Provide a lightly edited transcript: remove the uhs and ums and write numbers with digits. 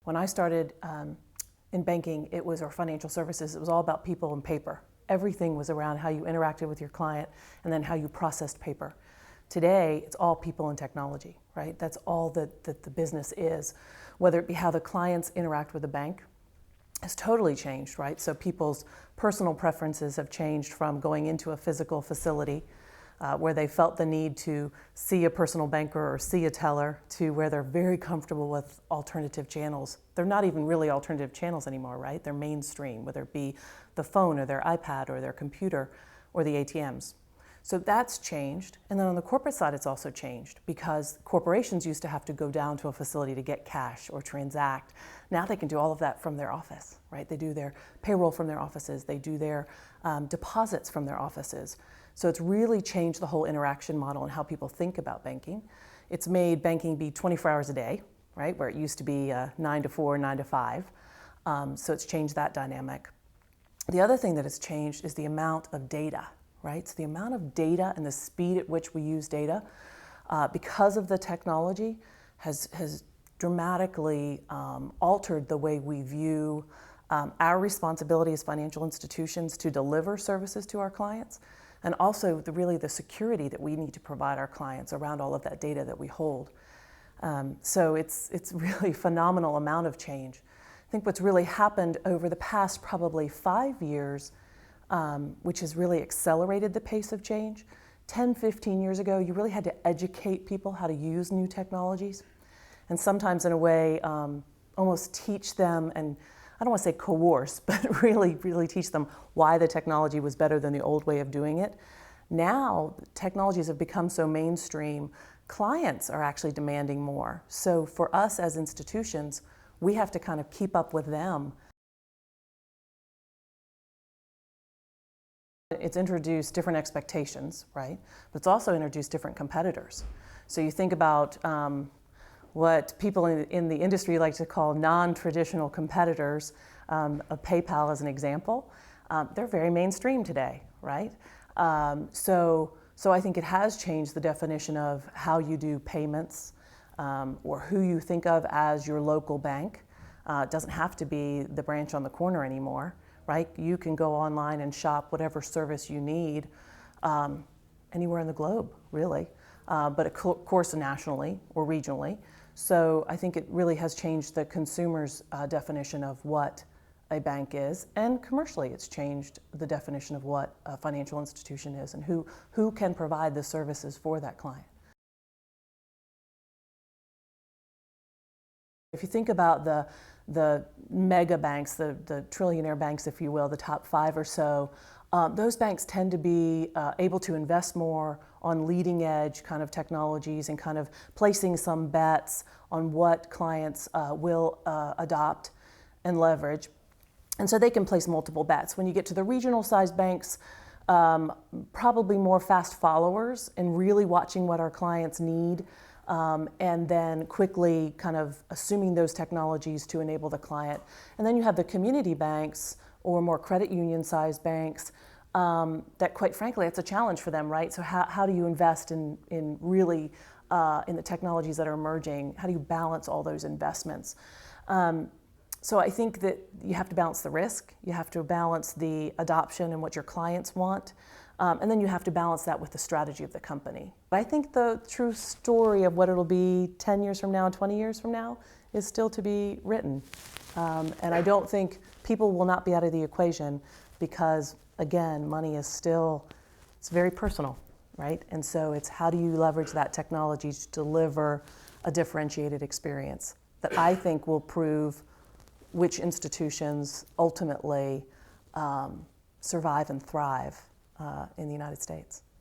When I started in banking, or financial services, it was all about people and paper. Everything was around how you interacted with your client and then how you processed paper. Today, it's all people and technology, right? That's all that the business is. Whether it be how the clients interact with the bank has totally changed, right? So people's personal preferences have changed from going into a physical facility where they felt the need to see a personal banker or see a teller, to where they're very comfortable with alternative channels. They're not even really alternative channels anymore, right? They're mainstream, whether it be the phone or their iPad or their computer or the ATMs. So that's changed. And then on the corporate side, it's also changed because corporations used to have to go down to a facility to get cash or transact. Now they can do all of that from their office, right? They do their payroll from their offices. They do their deposits from their offices. So it's really changed the whole interaction model and how people think about banking. It's made banking be 24 hours a day, right? Where it used to be 9 to 4, 9 to 5. So it's changed that dynamic. The other thing that has changed is the amount of data, right? So the amount of data and the speed at which we use data because of the technology has dramatically altered the way we view our responsibility as financial institutions to deliver services to our clients, and also really the security that we need to provide our clients around all of that data that we hold. So it's really a phenomenal amount of change. I think what's really happened over the past probably 5 years, which has really accelerated the pace of change. 10, 15 years ago, you really had to educate people how to use new technologies, and sometimes in a way almost teach them, and I don't want to say coerce, but really teach them why the technology was better than the old way of doing it. Now, technologies have become so mainstream, clients are actually demanding more. So for us as institutions, we have to kind of keep up with them. It's introduced different expectations, right? But it's also introduced different competitors. So you think about what people in the industry like to call non-traditional competitors, of PayPal as an example. They're very mainstream today, right? So I think it has changed the definition of how you do payments or who you think of as your local bank. It doesn't have to be the branch on the corner anymore, right? You can go online and shop whatever service you need anywhere in the globe, really, but of course nationally or regionally. So I think it really has changed the consumer's definition of what a bank is, and commercially it's changed the definition of what a financial institution is and who can provide the services for that client. If you think about the mega banks, the trillionaire banks, if you will, the top 5 or so, those banks tend to be able to invest more on leading edge kind of technologies and kind of placing some bets on what clients will adopt and leverage. And so they can place multiple bets. When you get to the regional sized banks, probably more fast followers and really watching what our clients need, and then quickly kind of assuming those technologies to enable the client. And then you have the community banks or more credit union sized banks that, quite frankly, it's a challenge for them, right? So how do you invest in really in the technologies that are emerging? How do you balance all those investments? So I think that you have to balance the risk, you have to balance the adoption and what your clients want, and then you have to balance that with the strategy of the company. But I think the true story of what it'll be 10 years from now, 20 years from now, is still to be written. And I don't think people will not be out of the equation because, again, money is still, it's very personal, right? And so it's how do you leverage that technology to deliver a differentiated experience that I think will prove which institutions ultimately survive and thrive in the United States.